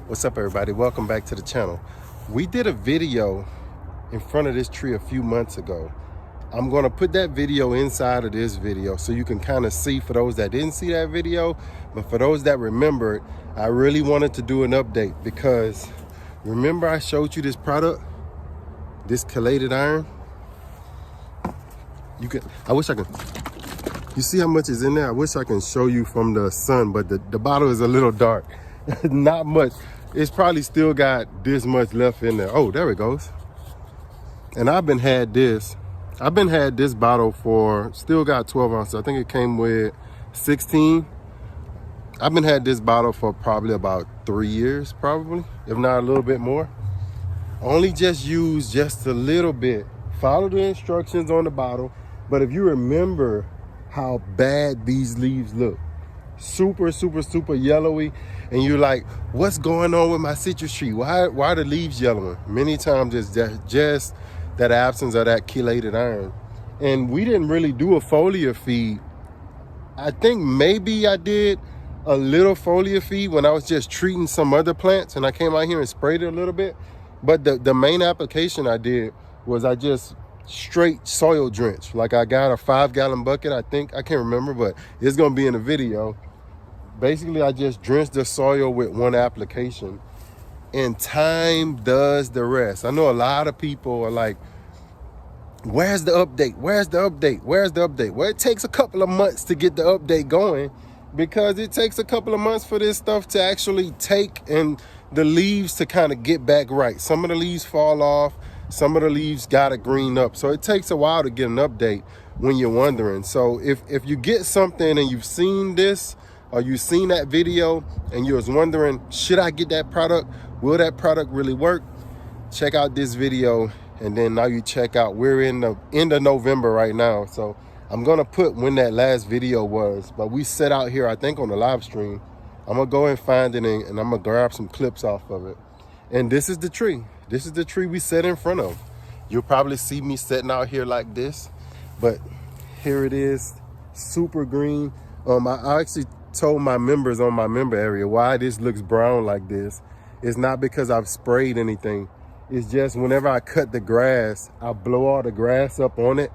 What's up, everybody? Welcome back to the channel. We did a video in front of this tree a few months ago. I'm going to put that video inside of this video so you can kind of see, for those that didn't see that video, but for those that remembered, I really wanted to do an update because remember I showed you this product, this chelated iron. You see how much is in there? I wish I can show you from the sun, but the bottle is a little dark. Not much. It's probably still got this much left in there. Oh, there it goes. And I've had this bottle for, still got 12 ounces. I think it came with 16. I've had this bottle for probably about 3 years, probably, if not a little bit more. Only just use just a little bit. Follow the instructions on the bottle. But if you remember how bad these leaves look, super yellowy, and you're like, what's going on with my citrus tree? Why are the leaves yellowing? Many times it's just that absence of that chelated iron. And we didn't really do a foliar feed. I think maybe I did a little foliar feed when I was just treating some other plants, and I came out here and sprayed it a little bit. But the main application I did was I just straight soil drench. Like, I got a 5-gallon bucket, I think. I can't remember, but it's gonna be in the video. Basically, I just drenched the soil with one application, and time does the rest. I know a lot of people are like, where's the update? Where's the update? Where's the update? Well, it takes a couple of months to get the update going, because it takes a couple of months for this stuff to actually take and the leaves to kind of get back right. Some of the leaves fall off. Some of the leaves gotta green up. So it takes a while to get an update when you're wondering. So if you get something and you've seen this, or you've seen that video and you was wondering, should I get that product? Will that product really work? Check out this video, and then now you check out, we're in the end of November right now. So I'm gonna put when that last video was, but we set out here, I think on the live stream. I'm gonna go and find it, and I'm gonna grab some clips off of it. And this is the tree. This is the tree we set in front of. You'll probably see me sitting out here like this, but here it is, super green. I actually told my members on my member area why this looks brown like this. It's not because I've sprayed anything. It's just whenever I cut the grass, I blow all the grass up on it,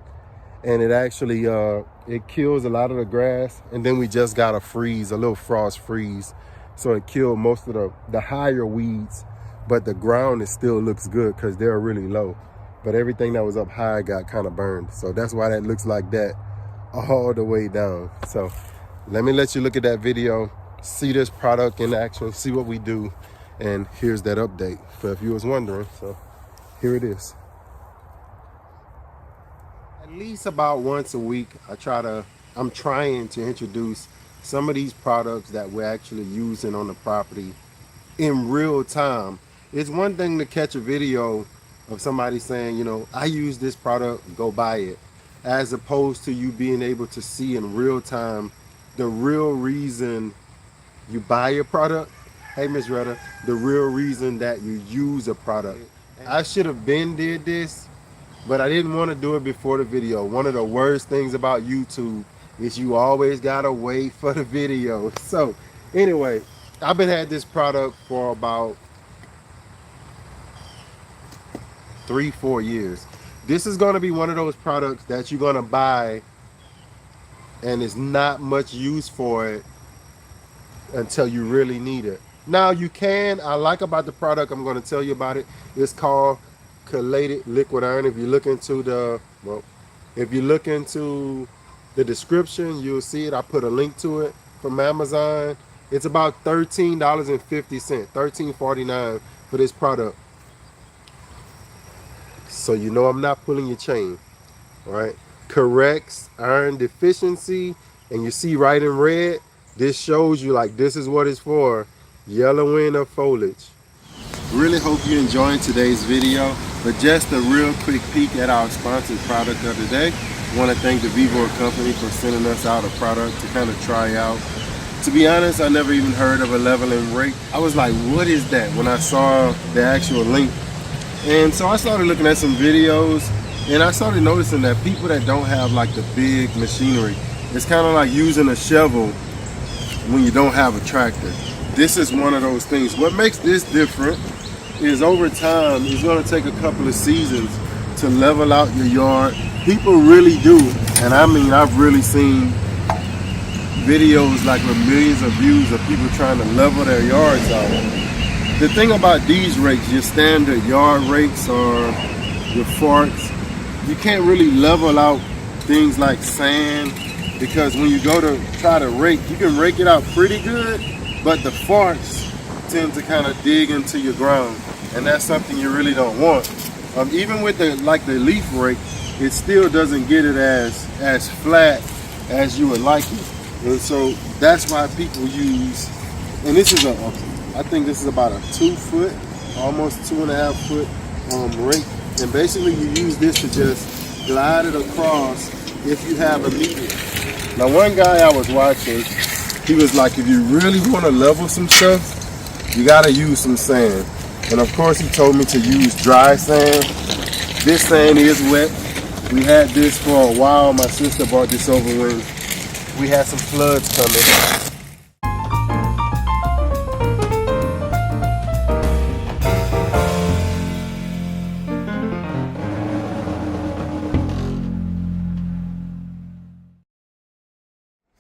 and it actually it kills a lot of the grass. And then we just got a freeze, a little frost freeze, so it killed most of the higher weeds, but the ground still looks good because they're really low. But everything that was up high got kind of burned, so that's why that looks like that all the way down. So let me let you look at that video, see this product in action, see what we do, and here's that update for if you was wondering. So here it is. At least about once a week, I'm trying to introduce some of these products that we're actually using on the property in real time. It's one thing to catch a video of somebody saying, you know, I use this product, go buy it, as opposed to you being able to see in real time the real reason you buy a product. Hey, Miss Retta, the real reason that you use a product. I should have been did this, but I didn't want to do it before the video. One of the worst things about YouTube is you always gotta wait for the video. So anyway, I've had this product for about 3-4 years. This is gonna be one of those products that you're gonna buy and it's not much use for it until you really need it. Now you can, I like about the product, I'm going to tell you about it. It's called chelated liquid iron. If you look into the description, you'll see it. I put a link to it from Amazon. It's about $13.50, $13.49 for this product. So you know I'm not pulling your chain, all right? Corrects iron deficiency, and you see right in red, this shows you like this is what it's for, yellowing of foliage. Really hope you're enjoying today's video, but just a real quick peek at our sponsored product of the day. I want to thank the Vivor company for sending us out a product to kind of try out. To be honest, I never even heard of a leveling rake. I was like, what is that, when I saw the actual link? And so I started looking at some videos, and I started noticing that people that don't have like the big machinery, it's kind of like using a shovel when you don't have a tractor. this is one of those things. What makes this different is over time, it's going to take a couple of seasons to level out your yard. People really do, and I mean, I've really seen videos like with millions of views of people trying to level their yards out. The thing about these rakes, your standard yard rakes or your forks, you can't really level out things like sand, because when you go to try to rake, you can rake it out pretty good, but the forks tend to kind of dig into your ground, and that's something you really don't want. Even with the leaf rake, it still doesn't get it as flat as you would like it. And so that's why people use, and this is I think this is about a 2 foot, almost 2.5 foot rake. And basically you use this to just glide it across if you have a median. Now one guy I was watching, he was like, if you really want to level some stuff, you got to use some sand. And of course he told me to use dry sand. This sand is wet. We had this for a while. My sister brought this over when we had some floods coming.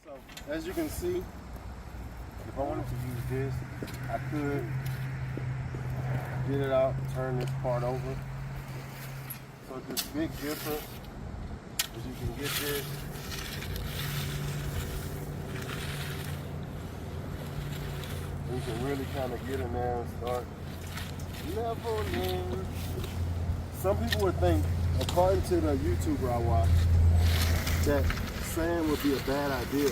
So as you can see, if I wanted to use this, I could get it out, turn this part over. So this big difference is you can get this. You can really kind of get in there and start leveling. Some people would think, according to the YouTuber I watch, that sand would be a bad idea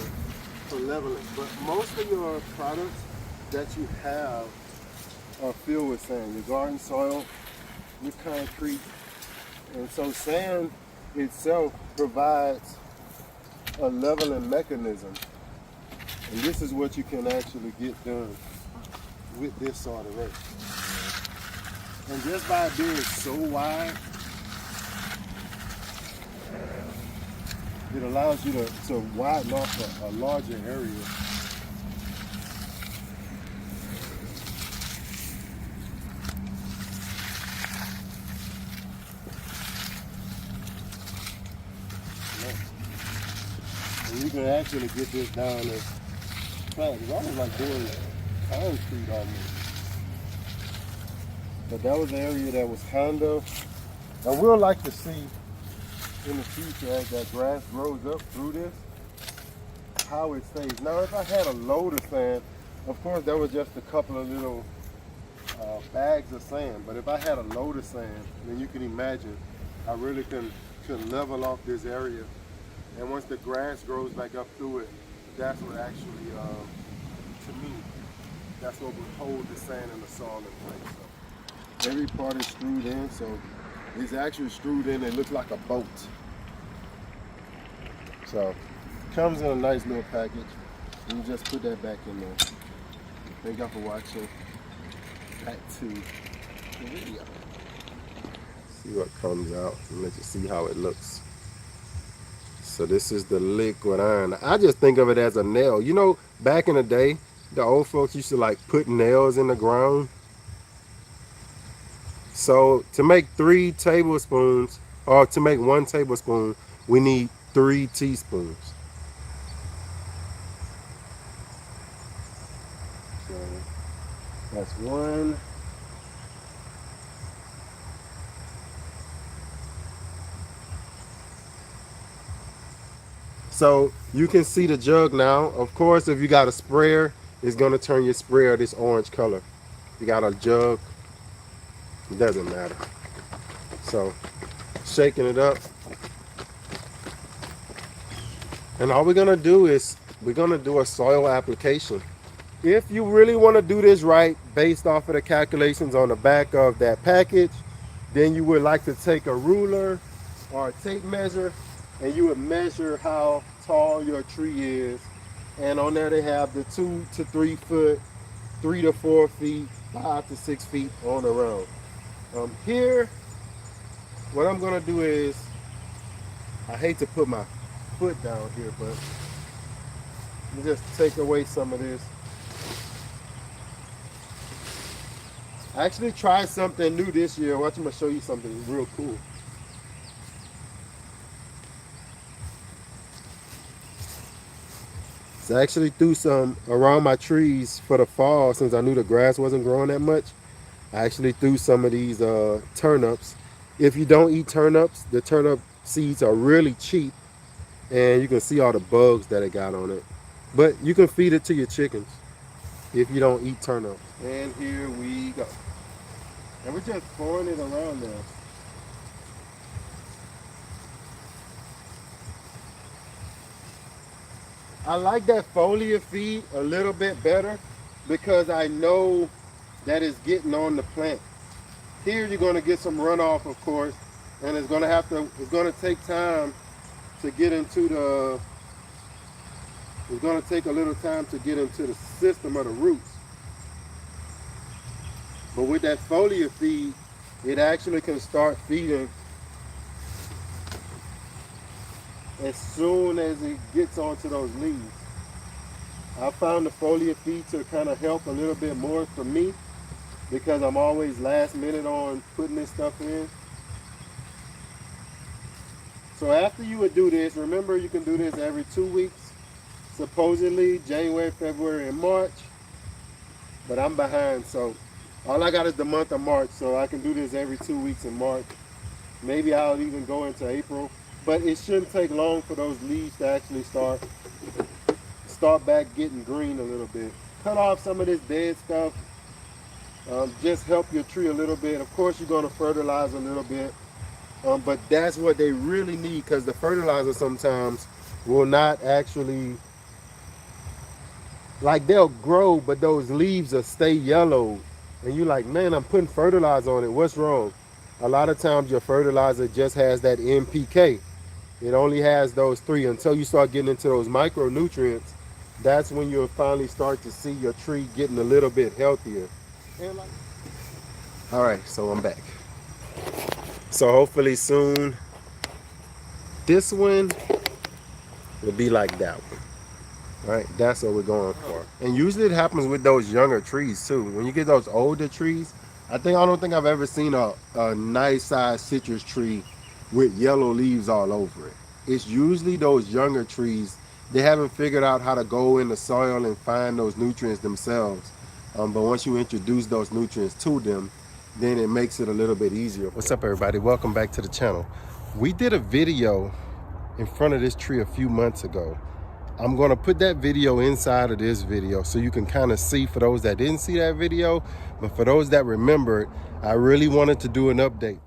for leveling. But most of your products that you have are filled with sand. Your garden soil, your concrete. And so sand itself provides a leveling mechanism. And this is what you can actually get done with this sort of rake. And just by it being so wide, it allows you to widen off a larger area. And you can actually get this down as flat. It's almost like doing concrete almost. But that was an area that was kind of, and we'll like to see in the future as that grass grows up through this, how it stays. Now if I had a load of sand, of course that was just a couple of little bags of sand, but if I had a load of sand, then you can imagine I really could level off this area. And once the grass grows back up through it, that's what actually, to me, that's what would hold the sand and the soil in place. So every part is screwed in, so it's actually screwed in. It looks like a boat. So comes in a nice little package. And you just put that back in there. Thank y'all for watching Part 2 the video. See what comes out and let you see how it looks. So this is the liquid iron. I just think of it as a nail. You know, back in the day, the old folks used to like put nails in the ground. So to make 3 tablespoons, or to make 1 tablespoon, we need 3 teaspoons. So that's 1. So you can see the jug now. Of course, if you got a sprayer, it's gonna turn your sprayer this orange color. If you got a jug, it doesn't matter. So shaking it up. And all we're gonna do is we're gonna do a soil application. If you really want to do this right, based off of the calculations on the back of that package, then you would like to take a ruler or a tape measure, and you would measure how tall your tree is. And on there they have the 2 to 3 foot, 3 to 4 feet, 5 to 6 feet on around. Here, what I'm gonna do is, I hate to put my foot down here, but just take away some of this. I actually tried something new this year. Watch, I'm gonna show you something real cool. So I actually threw some around my trees for the fall since I knew the grass wasn't growing that much. I actually threw some of these turnips. If you don't eat turnips, the turnip seeds are really cheap, and you can see all the bugs that it got on it. But you can feed it to your chickens if you don't eat turnips. And here we go. And we're just pouring it around there. I like that foliar feed a little bit better because I know that it's getting on the plant. Here you're going to get some runoff, of course, and it's going to take time to get into the, it's going to take a little time to get into the system of the roots. But with that foliar feed, it actually can start feeding as soon as it gets onto those leaves. I found the foliar feed to kind of help a little bit more for me because I'm always last minute on putting this stuff in. So after you would do this, remember you can do this every 2 weeks, supposedly January, February, and March, but I'm behind, so all I got is the month of March, so I can do this every 2 weeks in March. Maybe I'll even go into April, but it shouldn't take long for those leaves to actually start back getting green a little bit. Cut off some of this dead stuff. Just help your tree a little bit. Of course, you're going to fertilize a little bit, but that's what they really need because the fertilizer sometimes will not actually, like they'll grow, but those leaves will stay yellow. And you're like, man, I'm putting fertilizer on it. What's wrong? A lot of times your fertilizer just has that NPK. It only has those 3 until you start getting into those micronutrients. That's when you'll finally start to see your tree getting a little bit healthier. All right, so I'm back. So hopefully soon, this one will be like that one. All right, that's what we're going for. And usually it happens with those younger trees too. When you get those older trees, I don't think I've ever seen a nice sized citrus tree with yellow leaves all over it. It's usually those younger trees. They haven't figured out how to go in the soil and find those nutrients themselves. But once you introduce those nutrients to them, then it makes it a little bit easier. What's up, everybody? Welcome back to the channel. We did a video in front of this tree a few months ago. I'm going to put that video inside of this video so you can kind of see, for those that didn't see that video, but for those that remember it, I really wanted to do an update.